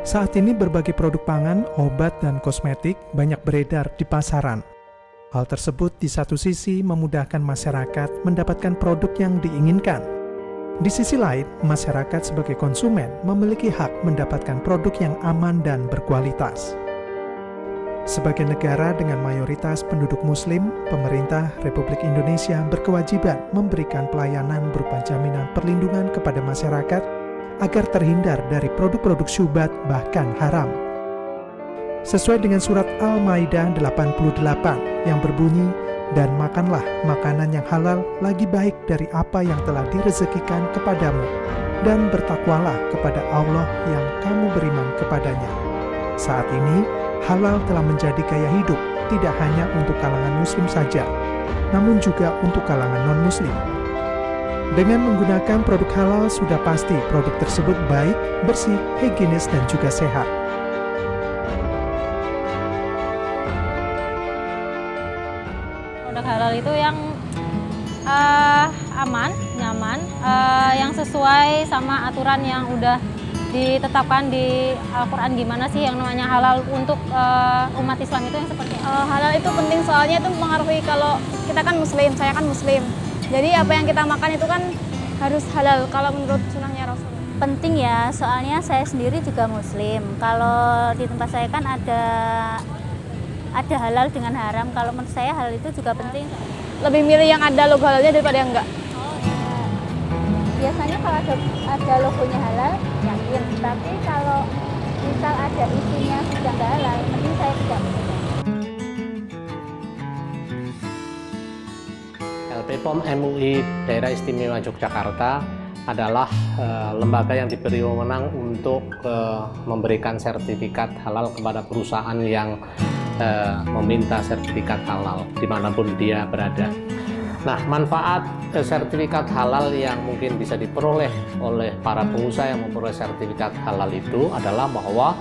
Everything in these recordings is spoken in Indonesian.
Saat ini berbagai produk pangan, obat, dan kosmetik banyak beredar di pasaran. Hal tersebut di satu sisi memudahkan masyarakat mendapatkan produk yang diinginkan. Di sisi lain, masyarakat sebagai konsumen memiliki hak mendapatkan produk yang aman dan berkualitas. Sebagai negara dengan mayoritas penduduk Muslim, pemerintah Republik Indonesia berkewajiban memberikan pelayanan berupa jaminan perlindungan kepada masyarakat agar terhindar dari produk-produk syubhat bahkan haram. Sesuai dengan surat Al-Maidah 88 yang berbunyi, "Dan makanlah makanan yang halal lagi baik dari apa yang telah direzekikan kepadamu, dan bertakwalah kepada Allah yang kamu beriman kepadanya." Saat ini, halal telah menjadi gaya hidup tidak hanya untuk kalangan muslim saja, namun juga untuk kalangan non-muslim. Dengan menggunakan produk halal sudah pasti produk tersebut baik, bersih, higienis, dan juga sehat. Produk halal itu yang aman, nyaman, yang sesuai sama aturan yang udah ditetapkan di Al-Quran. Gimana sih yang namanya halal untuk umat Islam itu yang seperti halal itu penting, soalnya itu mempengaruhi. Kalau kita kan muslim, saya kan muslim, jadi apa yang kita makan itu kan harus halal kalau menurut sunnahnya Rasul. Penting ya, soalnya saya sendiri juga muslim. Kalau di tempat saya kan ada halal dengan haram. Kalau menurut saya halal itu juga penting. Lebih milih yang ada logo halalnya daripada yang enggak. Biasanya kalau ada logonya halal, yakin. Tapi kalau misal ada isinya sudah nggak halal, mending saya tidak beli. LPPOM MUI Daerah Istimewa Yogyakarta adalah lembaga yang diberi wewenang untuk memberikan sertifikat halal kepada perusahaan yang meminta sertifikat halal dimanapun dia berada. Nah, manfaat sertifikat halal yang mungkin bisa diperoleh oleh para pengusaha yang memperoleh sertifikat halal itu adalah bahwa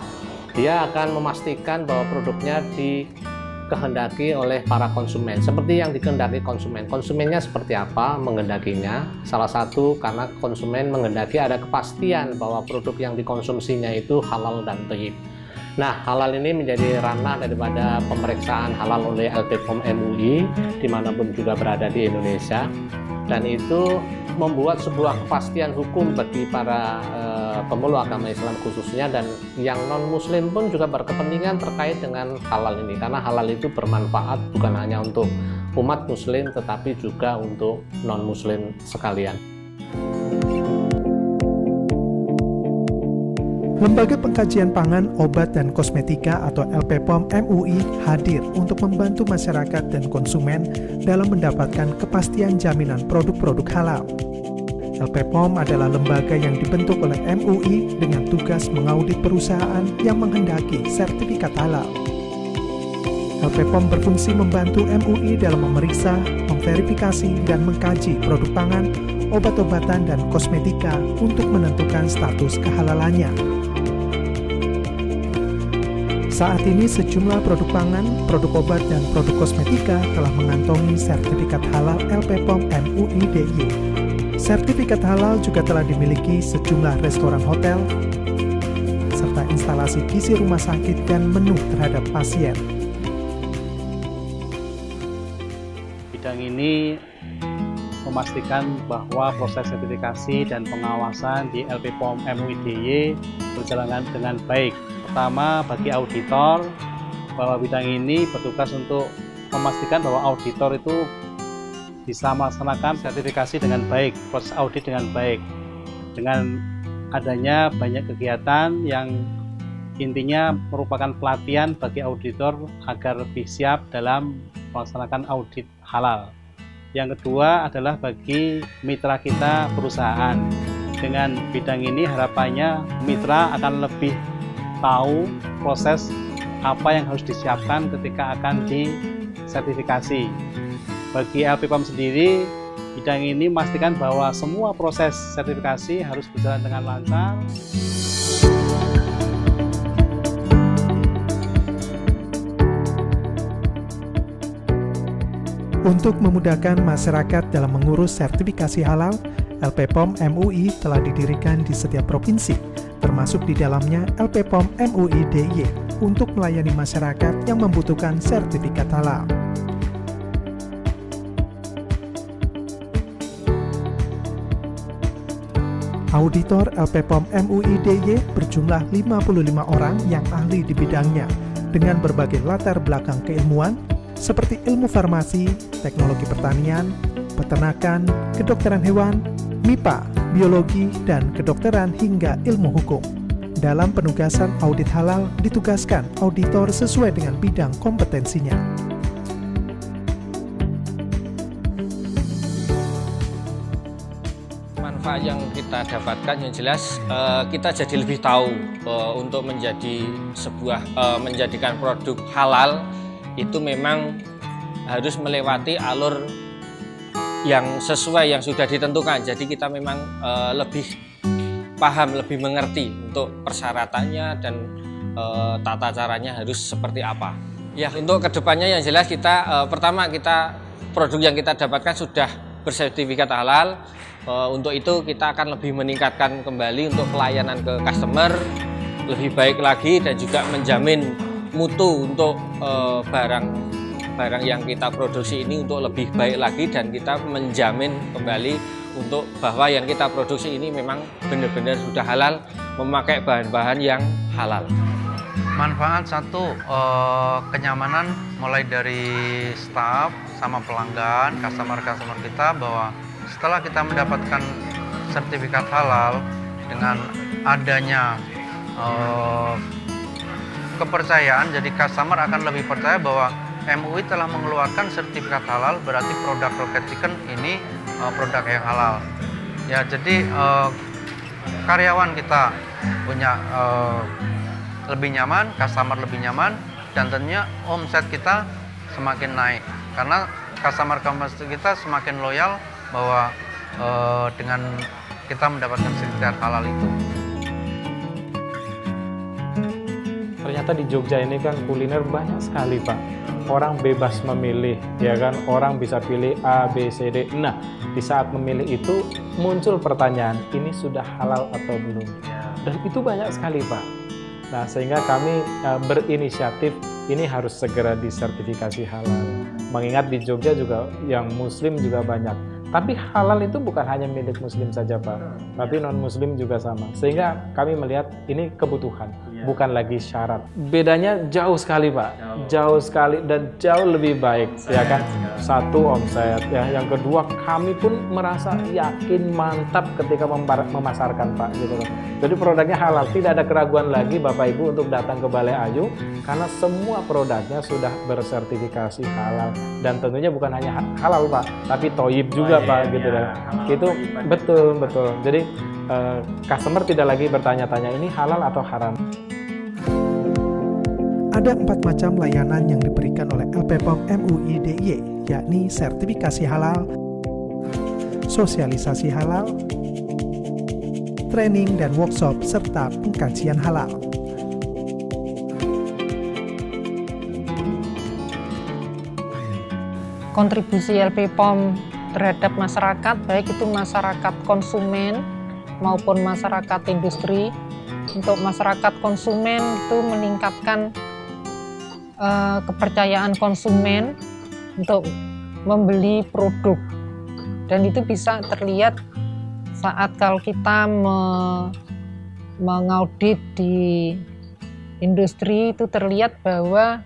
dia akan memastikan bahwa produknya dikehendaki oleh para konsumen seperti yang dikehendaki konsumen. Konsumennya seperti apa menghendakinya? Salah satu karena konsumen menghendaki ada kepastian bahwa produk yang dikonsumsinya itu halal dan thayyib. Nah, halal ini menjadi ranah daripada pemeriksaan halal oleh LPPOM MUI dimanapun juga berada di Indonesia, dan itu membuat sebuah kepastian hukum bagi para pemeluk agama Islam khususnya, dan yang non-muslim pun juga berkepentingan terkait dengan halal ini, karena halal itu bermanfaat bukan hanya untuk umat muslim tetapi juga untuk non-muslim sekalian. Lembaga Pengkajian Pangan, Obat, dan Kosmetika atau LPPOM MUI hadir untuk membantu masyarakat dan konsumen dalam mendapatkan kepastian jaminan produk-produk halal. LPPOM adalah lembaga yang dibentuk oleh MUI dengan tugas mengaudit perusahaan yang menghendaki sertifikat halal. LPPOM berfungsi membantu MUI dalam memeriksa, memverifikasi, dan mengkaji produk pangan, obat-obatan, dan kosmetika untuk menentukan status kehalalannya. Saat ini sejumlah produk pangan, produk obat, dan produk kosmetika telah mengantongi sertifikat halal LPPOM MUI DIY. Sertifikat halal juga telah dimiliki sejumlah restoran hotel, serta instalasi gizi rumah sakit dan menu terhadap pasien. Bidang ini memastikan bahwa proses sertifikasi dan pengawasan di LPPOM MUI DIY berjalan dengan baik. Pertama, bagi auditor, bahwa bidang ini bertugas untuk memastikan bahwa auditor itu bisa melaksanakan sertifikasi dengan baik, proses audit dengan baik, dengan adanya banyak kegiatan yang intinya merupakan pelatihan bagi auditor agar lebih siap dalam melaksanakan audit halal. Yang kedua adalah bagi mitra kita perusahaan. Dengan bidang ini harapannya mitra akan lebih tahu proses apa yang harus disiapkan ketika akan disertifikasi. Bagi LPPOM sendiri, bidang ini memastikan bahwa semua proses sertifikasi harus berjalan dengan lancar. Untuk memudahkan masyarakat dalam mengurus sertifikasi halal, LPPOM MUI telah didirikan di setiap provinsi, termasuk termasuk di dalamnya LP POM MUI DIY untuk melayani masyarakat yang membutuhkan sertifikat halal. Auditor LP POM MUI DIY berjumlah 55 orang yang ahli di bidangnya dengan berbagai latar belakang keilmuan seperti ilmu farmasi, teknologi pertanian, peternakan, kedokteran hewan, MIPA, biologi, dan kedokteran hingga ilmu hukum. Dalam penugasan audit halal ditugaskan auditor sesuai dengan bidang kompetensinya. Manfaat yang kita dapatkan yang jelas kita jadi lebih tahu untuk menjadikan produk halal itu memang harus melewati alur yang sesuai yang sudah ditentukan. Jadi kita memang lebih paham, lebih mengerti untuk persyaratannya dan tata caranya harus seperti apa. Ya, untuk kedepannya yang jelas pertama produk yang kita dapatkan sudah bersertifikat halal. Untuk itu kita akan lebih meningkatkan kembali untuk pelayanan ke customer lebih baik lagi dan juga menjamin mutu untuk barang yang kita produksi ini untuk lebih baik lagi, dan kita menjamin kembali untuk bahwa yang kita produksi ini memang benar-benar sudah halal, memakai bahan-bahan yang halal. Manfaat satu, kenyamanan mulai dari staf sama pelanggan, customer kita, bahwa setelah kita mendapatkan sertifikat halal dengan adanya kepercayaan, jadi customer akan lebih percaya bahwa MUI telah mengeluarkan sertifikat halal, berarti produk Rocket Chicken ini produk yang halal. Ya, jadi karyawan kita punya lebih nyaman, customer lebih nyaman, dan tentunya omset kita semakin naik karena customer kita semakin loyal bahwa dengan kita mendapatkan sertifikat halal itu. Ternyata di Jogja ini kan kuliner banyak sekali, Pak. Orang bebas memilih, ya kan? Orang bisa pilih A, B, C, D. Nah, di saat memilih itu muncul pertanyaan, ini sudah halal atau belum? Dan itu banyak sekali, Pak. Nah, sehingga kami berinisiatif ini harus segera disertifikasi halal. Mengingat di Jogja juga yang Muslim juga banyak. Tapi halal itu bukan hanya milik Muslim saja, Pak, tapi non-Muslim juga sama. Sehingga kami melihat ini kebutuhan, bukan lagi syarat. Bedanya jauh sekali, Pak, jauh sekali dan jauh lebih baik, ya kan? Satu, omset, ya. Yang kedua, kami pun merasa yakin, mantap ketika memasarkan, Pak, gitu loh. Jadi produknya halal, tidak ada keraguan lagi Bapak Ibu untuk datang ke Balai Ayu karena semua produknya sudah bersertifikasi halal, dan tentunya bukan hanya halal, Pak, tapi toyib juga, Pak, gitu ya. Itu betul. Jadi customer tidak lagi bertanya-tanya ini halal atau haram. Ada 4 macam layanan yang diberikan oleh LP POM MUI DIY, yakni sertifikasi halal, sosialisasi halal, training dan workshop, serta pengkajian halal. Kontribusi LP POM terhadap masyarakat, baik itu masyarakat konsumen maupun masyarakat industri. Untuk masyarakat konsumen itu meningkatkan kepercayaan konsumen untuk membeli produk, dan itu bisa terlihat saat kalau kita mengaudit di industri, itu terlihat bahwa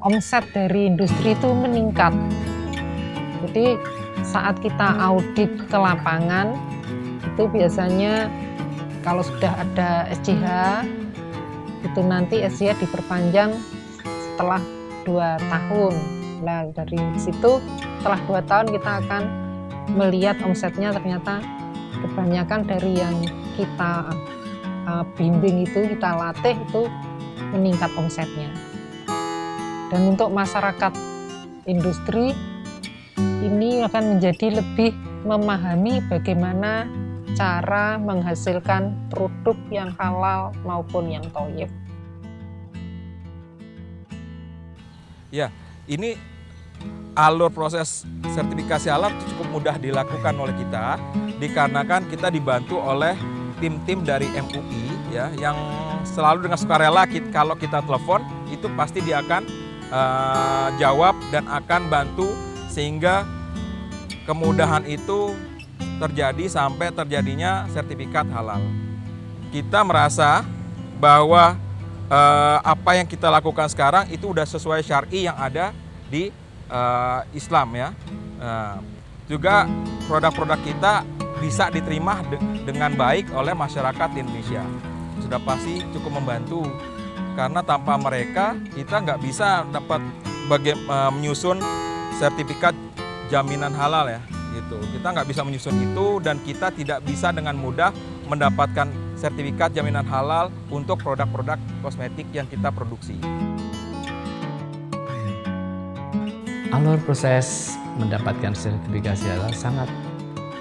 omset dari industri itu meningkat. Jadi saat kita audit ke lapangan itu biasanya kalau sudah ada SJH itu nanti SJH diperpanjang setelah 2 tahun. Nah, dari situ setelah 2 tahun kita akan melihat omsetnya ternyata kebanyakan dari yang kita bimbing itu, kita latih itu meningkat omsetnya. Dan untuk masyarakat industri ini akan menjadi lebih memahami bagaimana cara menghasilkan produk yang halal maupun yang thayyib. Ya, ini alur proses sertifikasi halal cukup mudah dilakukan oleh kita, dikarenakan kita dibantu oleh tim-tim dari MUI ya yang selalu dengan sukarela kalau kita telepon itu pasti dia akan jawab dan akan bantu sehingga kemudahan itu terjadi sampai terjadinya sertifikat halal. Kita merasa bahwa apa yang kita lakukan sekarang itu udah sesuai syar'i yang ada di Islam ya. Juga produk-produk kita bisa diterima dengan baik oleh masyarakat di Indonesia. Sudah pasti cukup membantu karena tanpa mereka kita nggak bisa dapat menyusun sertifikat jaminan halal ya gitu. Kita nggak bisa menyusun itu dan kita tidak bisa dengan mudah mendapatkan sertifikat jaminan halal untuk produk-produk kosmetik yang kita produksi. Alur proses mendapatkan sertifikasi halal sangat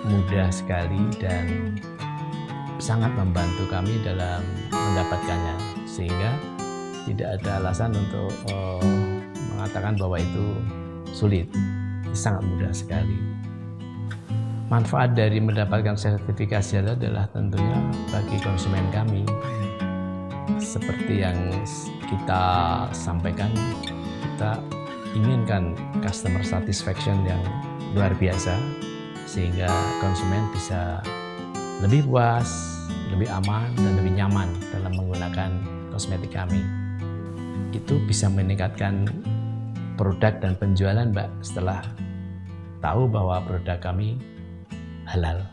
mudah sekali dan sangat membantu kami dalam mendapatkannya, sehingga tidak ada alasan untuk mengatakan bahwa itu sulit. Sangat mudah sekali. Manfaat dari mendapatkan sertifikasi halal adalah tentunya bagi konsumen kami. Seperti yang kita sampaikan, kita inginkan customer satisfaction yang luar biasa, sehingga konsumen bisa lebih puas, lebih aman, dan lebih nyaman dalam menggunakan kosmetik kami. Itu bisa meningkatkan produk dan penjualan, Mbak, setelah tahu bahwa produk kami halal.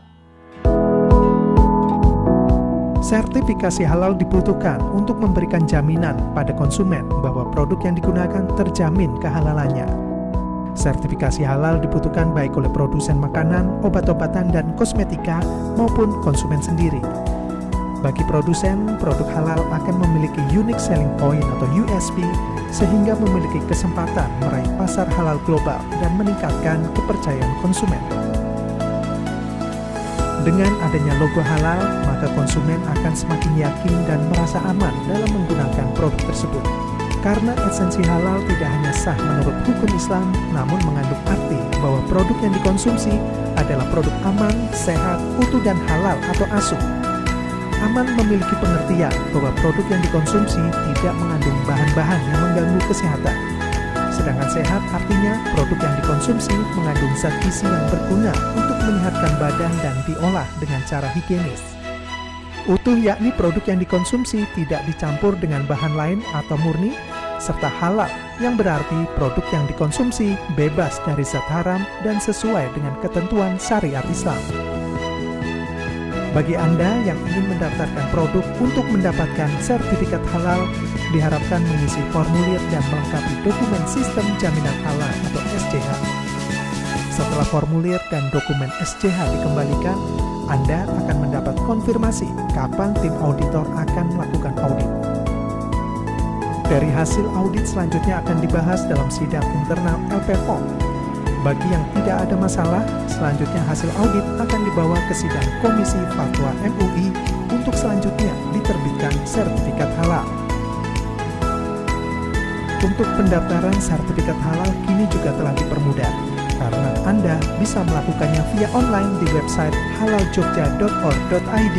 Sertifikasi halal dibutuhkan untuk memberikan jaminan pada konsumen bahwa produk yang digunakan terjamin kehalalannya. Sertifikasi halal dibutuhkan baik oleh produsen makanan, obat-obatan, dan kosmetika maupun konsumen sendiri. Bagi produsen, produk halal akan memiliki unique selling point atau USP sehingga memiliki kesempatan meraih pasar halal global dan meningkatkan kepercayaan konsumen. Dengan adanya logo halal, maka konsumen akan semakin yakin dan merasa aman dalam menggunakan produk tersebut. Karena esensi halal tidak hanya sah menurut hukum Islam, namun mengandung arti bahwa produk yang dikonsumsi adalah produk aman, sehat, utuh, dan halal atau asuh. Aman memiliki pengertian bahwa produk yang dikonsumsi tidak mengandung bahan-bahan yang mengganggu kesehatan. Sedangkan sehat artinya produk yang dikonsumsi mengandung zat gizi yang berguna untuk menyehatkan badan dan diolah dengan cara higienis. Utuh yakni produk yang dikonsumsi tidak dicampur dengan bahan lain atau murni, serta halal yang berarti produk yang dikonsumsi bebas dari zat haram dan sesuai dengan ketentuan syariat Islam. Bagi Anda yang ingin mendaftarkan produk untuk mendapatkan sertifikat halal, diharapkan mengisi formulir dan melengkapi dokumen sistem jaminan halal atau SJH. Setelah formulir dan dokumen SJH dikembalikan, Anda akan mendapat konfirmasi kapan tim auditor akan melakukan audit. Dari hasil audit selanjutnya akan dibahas dalam sidang internal LPPOM. Bagi yang tidak ada masalah, selanjutnya hasil audit akan dibawa ke sidang Komisi Fatwa MUI untuk selanjutnya diterbitkan sertifikat halal. Untuk pendaftaran sertifikat halal kini juga telah dipermudah, karena Anda bisa melakukannya via online di website halaljogja.org.id